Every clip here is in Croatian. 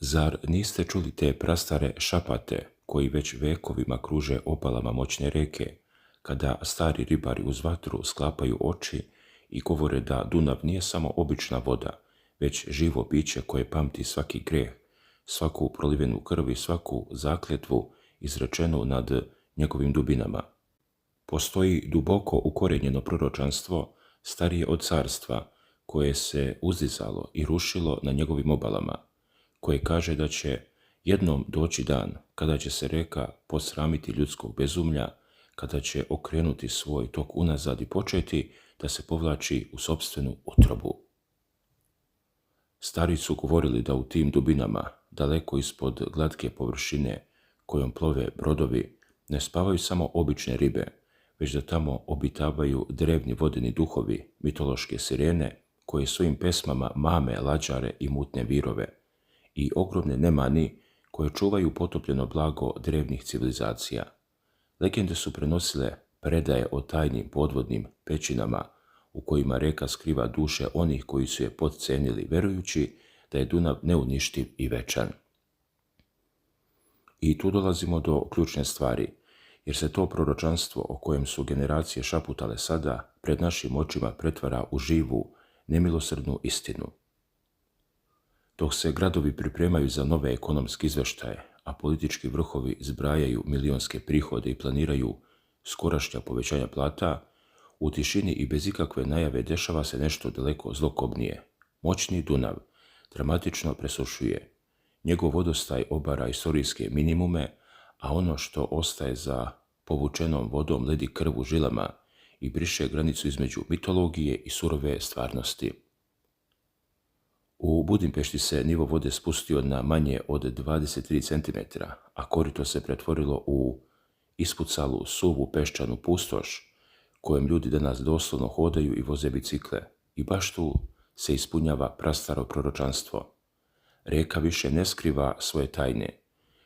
Zar niste čuli te prastare šapate koji već vekovima kruže obalama moćne reke, kada stari ribari uz vatru sklapaju oči i govore da Dunav nije samo obična voda, već živo biće koje pamti svaki greh, svaku prolivenu krv i svaku zakljetvu izrečenu nad njegovim dubinama. Postoji duboko ukorenjeno proročanstvo, starije od carstva, koje se uzdizalo i rušilo na njegovim obalama, koje kaže da će jednom doći dan kada će se reka posramiti ljudskog bezumlja, kada će okrenuti svoj tok unazad i početi da se povlači u sopstvenu utrobu. Stari su govorili da u tim dubinama, daleko ispod glatke površine kojom plove brodovi, ne spavaju samo obične ribe, već da tamo obitavaju drevni vodeni duhovi, mitološke sirene, koje svojim pesmama mame lađare i mutne virove, i ogromne nemani koje čuvaju potopljeno blago drevnih civilizacija. Legende su prenosile predaje o tajnim podvodnim pećinama u kojima reka skriva duše onih koji su je potcenili, verujući da je Dunav neuništiv i večan. I tu dolazimo do ključne stvari, jer se to proročanstvo o kojem su generacije šaputale sada pred našim očima pretvara u živu, nemilosrdnu istinu. Dok se gradovi pripremaju za nove ekonomske izveštaje, a politički vrhovi zbrajaju milionske prihode i planiraju skorašnja povećanja plata, u tišini i bez ikakve najave dešava se nešto daleko zlokobnije. Moćni Dunav dramatično presušuje. Njegov vodostaj obara istorijske minimume, a ono što ostaje za povučenom vodom ledi krv u žilama i briše granicu između mitologije i surove stvarnosti. U Budimpešti se nivo vode spustio na manje od 23 cm, a korito se pretvorilo u ispucalu, suvu peščanu pustoš, kojem ljudi danas doslovno hodaju i voze bicikle. I baš tu se ispunjava prastaro proročanstvo. Reka više ne skriva svoje tajne.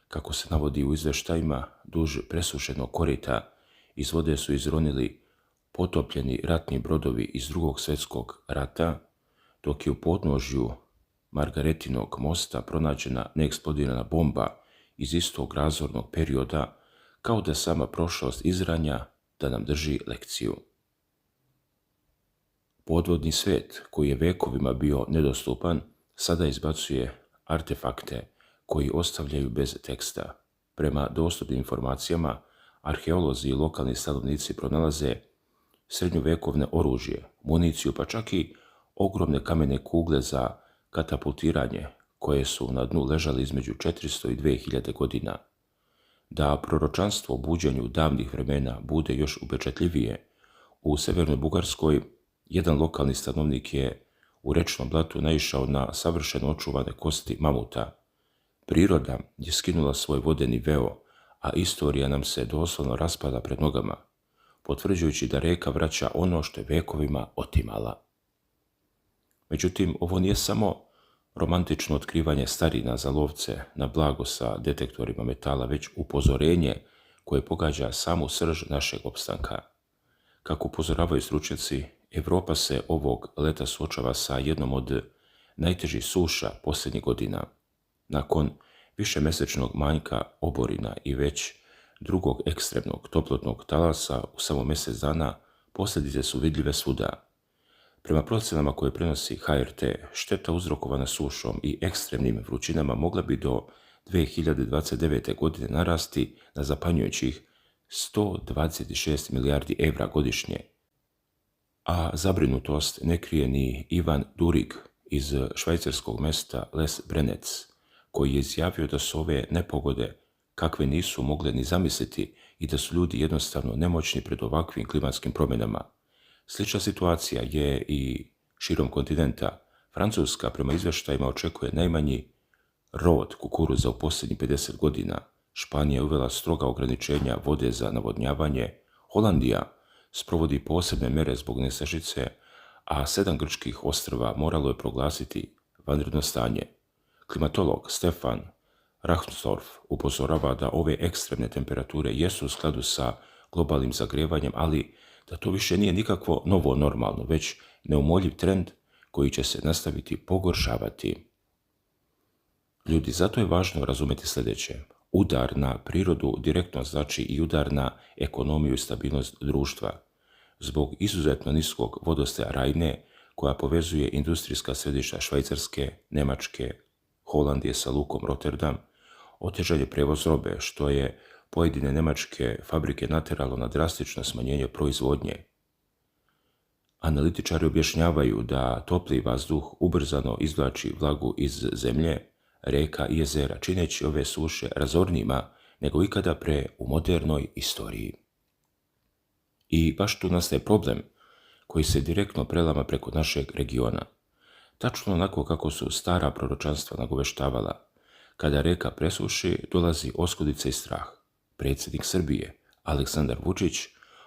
Kako se navodi u izveštajima, duž presušenog korita iz vode su izronili potopljeni ratni brodovi iz Drugog svjetskog rata, dok je u podnožju Margaretinog mosta pronađena neeksplodirana bomba iz istog razornog perioda, kao da sama prošlost izranja da nam drži lekciju. Podvodni svijet, koji je vekovima bio nedostupan, sada izbacuje artefakte koji ostavljaju bez teksta. Prema dostupnim informacijama, arheolozi i lokalni stanovnici pronalaze srednjovekovne oružje, municiju, pa čak i ogromne kamene kugle za katapultiranje, koje su na dnu ležali između 400 i 2000 godina. Da proročanstvo o buđenju davnih vremena bude još upečatljivije, u severnoj Bugarskoj jedan lokalni stanovnik je u rečnom blatu naišao na savršeno očuvane kosti mamuta. Priroda je skinula svoj vodeni veo, a istorija nam se doslovno raspada pred nogama, potvrđujući da reka vraća ono što je vekovima otimala. Međutim, ovo nije samo romantično otkrivanje starina za lovce na blago sa detektorima metala, već upozorenje koje pogađa samu srž našeg opstanka. Kako upozoravaju stručnjaci, Evropa se ovog leta suočava sa jednom od najtežih suša posljednjih godina. Nakon višemesečnog manjka oborina i već drugog ekstremnog toplotnog talasa u samo mjesec dana, posljedice su vidljive svuda. Prema procenama koje prenosi HRT, šteta uzrokovana sušom i ekstremnim vrućinama mogla bi do 2029. godine narasti na zapanjujućih 126 milijardi evra godišnje. A zabrinutost ne krije ni Ivan Durig iz švajcarskog mesta Les Brenets, koji je izjavio da su ove nepogode kakve nisu mogle ni zamisliti i da su ljudi jednostavno nemoćni pred ovakvim klimatskim promjenama. Slična situacija je i širom kontinenta. Francuska prema izvještajima očekuje najmanji rod kukuruza u posljednjih 50 godina. Španija je uvela stroga ograničenja vode za navodnjavanje. Holandija sprovodi posebne mere zbog nestašice, a 7 grčkih ostrva moralo je proglasiti vanredno stanje. Klimatolog Stefan Rahmstorf upozorava da ove ekstremne temperature jesu u skladu sa globalnim zagrevanjem, ali da to više nije nikakvo novo normalno, već neumoljiv trend koji će se nastaviti pogoršavati. Ljudi, zato je važno razumjeti sljedeće. Udar na prirodu direktno znači i udar na ekonomiju i stabilnost društva. Zbog izuzetno niskog vodostaja Rajne, koja povezuje industrijska središta Švajcarske, Njemačke, Holandije sa lukom Rotterdam, otežan je prevoz robe, što je pojedine njemačke fabrike natjeralo na drastično smanjenje proizvodnje. Analitičari objašnjavaju da topli vazduh ubrzano izvlači vlagu iz zemlje, reka i jezera, čineći ove suše razornijima nego ikada pre u modernoj istoriji. I baš tu nastaje problem koji se direktno prelama preko našeg regiona. Tačno onako kako su stara proročanstva nagoveštavala. Kada reka presuši, dolazi oskudica i strah. Predsjednik Srbije, Aleksandar Vučić,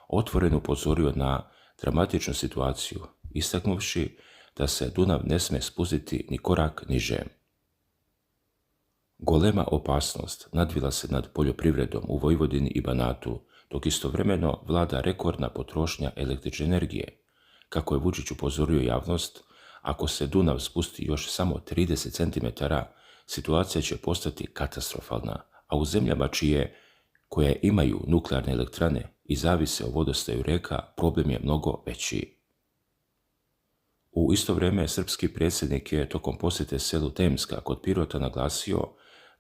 otvoreno upozorio na dramatičnu situaciju, istaknuvši da se Dunav ne sme spustiti ni korak niže. Golema opasnost nadvila se nad poljoprivredom u Vojvodini i Banatu, dok istovremeno vlada rekordna potrošnja električne energije. Kako je Vučić upozorio javnost, ako se Dunav spusti još samo 30 cm, situacija će postati katastrofalna, a u zemljama koje imaju nuklearne elektrane i zavise o vodostaju reka, problem je mnogo veći. U isto vrijeme srpski predsjednik je tokom posjete selu Temska kod Pirota naglasio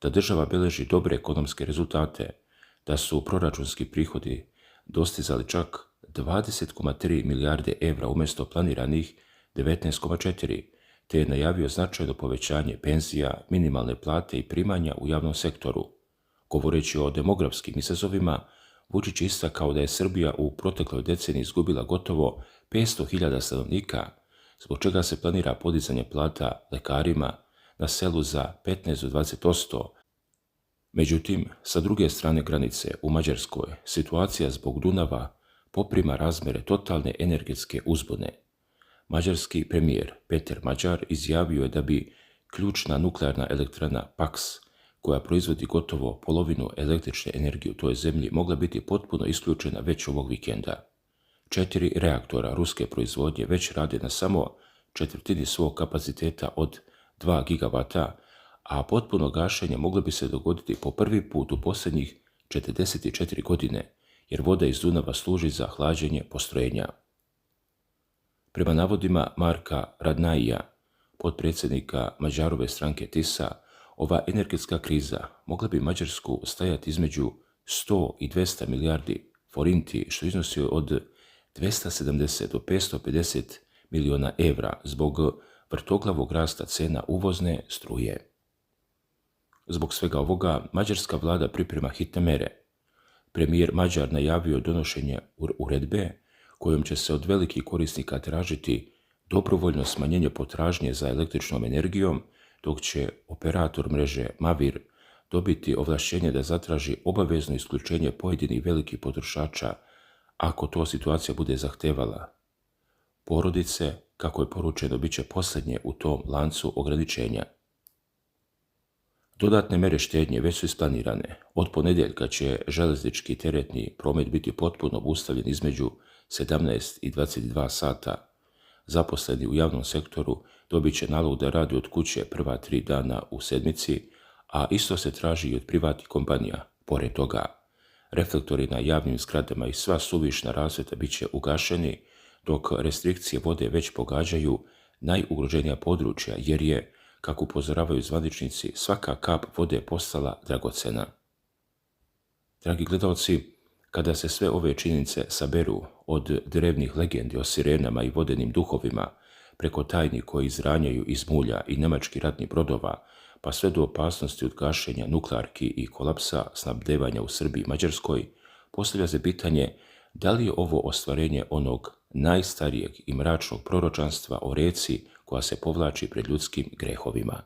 da država beleži dobre ekonomske rezultate, da su proračunski prihodi dostizali čak 20,3 milijarde evra umjesto planiranih 19,4, te je najavio značajno povećanje penzija, minimalne plate i primanja u javnom sektoru. Govoreći o demografskim izazovima, Vučić je istakao da je Srbija u protekloj deceniji izgubila gotovo 500.000 stanovnika, zbog čega se planira podizanje plata lekarima na selu za 15 do 20%. Međutim, sa druge strane granice, u Mađarskoj, situacija zbog Dunava poprima razmere totalne energetske uzbune. Mađarski premijer Peter Mađar izjavio je da bi ključna nuklearna elektrana Paks, koja proizvodi gotovo polovinu električne energije u toj zemlji, mogla biti potpuno isključena već ovog vikenda. 4 reaktora ruske proizvodnje već rade na samo četvrtini svog kapaciteta od 2 gigavata, a potpuno gašenje moglo bi se dogoditi po prvi put u posljednjih 44 godine, jer voda iz Dunava služi za hlađenje postrojenja. Prema navodima Marka Radnaija, potpredsjednika Mađarove stranke TISA, ova energetska kriza mogla bi Mađarsku stajati između 100 i 200 milijardi forinti, što iznosi od 270 do 550 milijuna evra zbog vrtoglavog rasta cena uvozne struje. Zbog svega ovoga, mađarska vlada priprema hitne mere. Premijer Mađar najavio donošenje uredbe kojom će se od velikih korisnika tražiti dobrovoljno smanjenje potražnje za električnom energijom, dok će operator mreže Mavir dobiti ovlašćenje da zatraži obavezno isključenje pojedinih velikih potrošača ako to situacija bude zahtevala. Porodice, kako je poručeno, bit će posljednje u tom lancu ograničenja. Dodatne mere štednje već su isplanirane. Od ponedjeljka će željeznički teretni promet biti potpuno obustavljen između 17 i 22 sata. Zaposleni u javnom sektoru dobit će nalog da radi od kuće prva 3 dana u sedmici, a isto se traži i od privatnih kompanija. Pored toga, reflektori na javnim zgradama i sva suvišna rasvjeta bit će ugašeni, dok restrikcije vode već pogađaju najugroženija područja, jer je, kako upozoravaju zvaničnici, svaka kap vode postala dragocena. Dragi gledalci, kada se sve ove činjenice saberu, od drevnih legendi o sirenama i vodenim duhovima, preko tajni koji izranjaju iz mulja i nemačkih ratnih brodova, pa sve do opasnosti od gašenja nuklearki i kolapsa snabdevanja u Srbiji i Mađarskoj, postavlja se pitanje da li je ovo ostvarenje onog najstarijeg i mračnog proročanstva o reci koja se povlači pred ljudskim grehovima.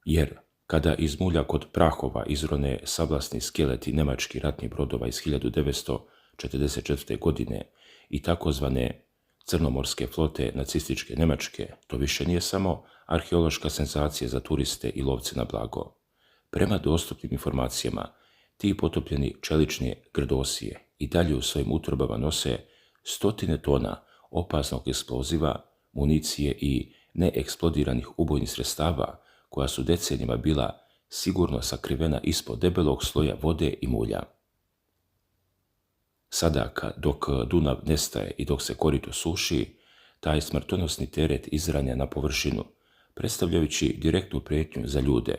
Jer kada iz mulja kod Prahova izrone sablasni skeleti nemačkih ratnih brodova iz 1944. godine i takozvane crnomorske flote nacističke Njemačke, to više nije samo arheološka senzacija za turiste i lovce na blago. Prema dostupnim informacijama, ti potopljeni čelične grdosije i dalje u svojim utrobama nose 100 tona opasnog eksploziva, municije i neeksplodiranih ubojnih sredstava koja su decenijama bila sigurno sakrivena ispod debelog sloja vode i mulja. Sada, dok Dunav nestaje i dok se korito suši, taj smrtonosni teret izranja na površinu, predstavljajući direktnu prijetnju za ljude,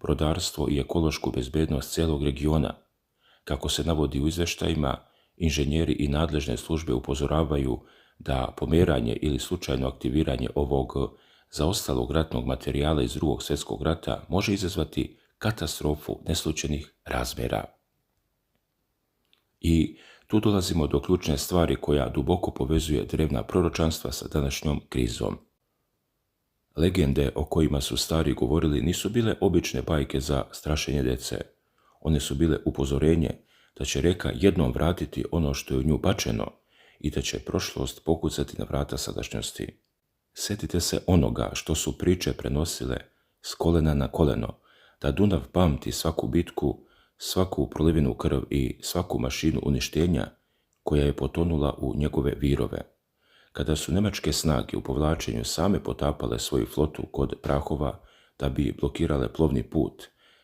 brodarstvo i ekološku bezbednost cijelog regiona. Kako se navodi u izveštajima, inženjeri i nadležne službe upozoravaju da pomeranje ili slučajno aktiviranje ovog zaostalog ratnog materijala iz Drugog svjetskog rata može izazvati katastrofu neslućenih razmjera. I tu dolazimo do ključne stvari koja duboko povezuje drevna proročanstva sa današnjom krizom. Legende o kojima su stari govorili nisu bile obične bajke za strašenje dece. One su bile upozorenje da će reka jednom vratiti ono što je u nju bačeno i da će prošlost pokucati na vrata sadašnjosti. Sjetite se onoga što su priče prenosile s kolena na koleno, da Dunav pamti svaku bitku, svaku prolivenu krv i svaku mašinu uništenja koja je potonula u njegove virove. Kada su nemačke snage u povlačenju same potapale svoju flotu kod Prahova da bi blokirale plovni put,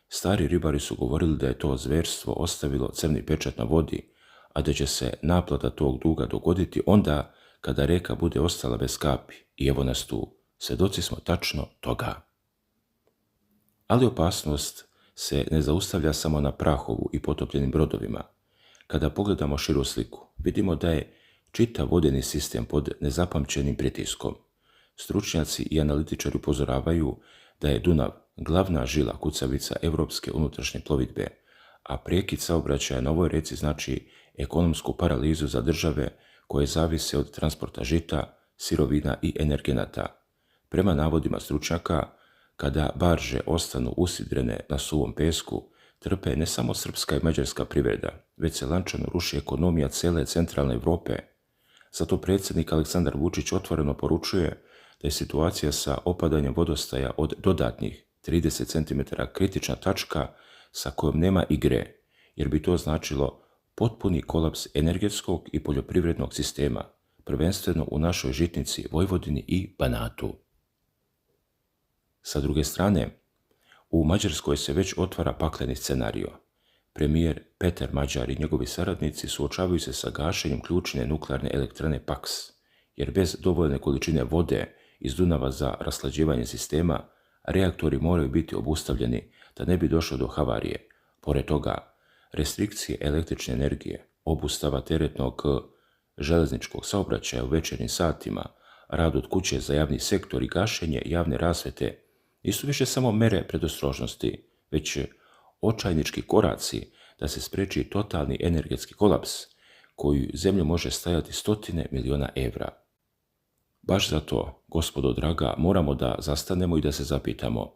stari ribari su govorili da je to zverstvo ostavilo crni pečat na vodi, a da će se naplata tog duga dogoditi onda kada reka bude ostala bez kapi. I evo nas tu, svjedoci smo tačno toga. Ali opasnost se ne zaustavlja samo na Prahovu i potopljenim brodovima. Kada pogledamo širu sliku, vidimo da je čitav vodeni sistem pod nezapamćenim pritiskom. Stručnjaci i analitičari upozoravaju da je Dunav glavna žila kucavica evropske unutrašnje plovidbe, a prekid saobraćaja na ovoj reci znači ekonomsku paralizu za države koje zavise od transporta žita, sirovina i energenata. Prema navodima stručnjaka, kada barže ostanu usidrene na suvom pesku, trpe ne samo srpska i mađarska privreda, već se lančano ruši ekonomija cijele centralne Europe. Zato predsjednik Aleksandar Vučić otvoreno poručuje da je situacija sa opadanjem vodostaja od dodatnih 30 cm kritična tačka sa kojom nema igre, jer bi to značilo potpuni kolaps energetskog i poljoprivrednog sistema, prvenstveno u našoj žitnici Vojvodini i Banatu. Sa druge strane, u Mađarskoj se već otvara pakleni scenario. Premijer Peter Mađar i njegovi saradnici suočavaju se sa gašenjem ključne nuklearne elektrane Paks, jer bez dovoljne količine vode iz Dunava za raslađivanje sistema, reaktori moraju biti obustavljeni da ne bi došlo do havarije. Pored toga, restrikcije električne energije, obustava teretnog železničkog saobraćaja u večernjim satima, rad od kuće za javni sektor i gašenje javne rasvete nisu više samo mere predostrožnosti, već očajnički koraci da se spreči totalni energetski kolaps koji zemlju može stajati stotine miliona evra. Baš zato, gospodo draga, moramo da zastanemo i da se zapitamo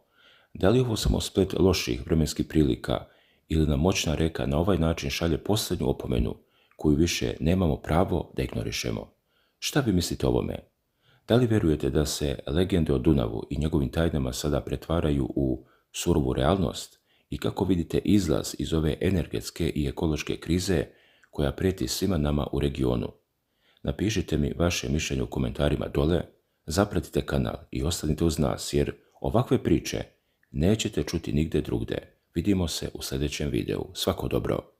da li ovo samo splet loših vremenskih prilika ili nam moćna reka na ovaj način šalje posljednju opomenu koju više nemamo pravo da ignorišemo. Šta vi mislite o ovome? Da li vjerujete da se legende o Dunavu i njegovim tajnama sada pretvaraju u surovu realnost i kako vidite izlaz iz ove energetske i ekološke krize koja prijeti svima nama u regionu? Napišite mi vaše mišljenje u komentarima dole, zapratite kanal i ostanite uz nas jer ovakve priče nećete čuti nigde drugde. Vidimo se u sljedećem videu. Svako dobro!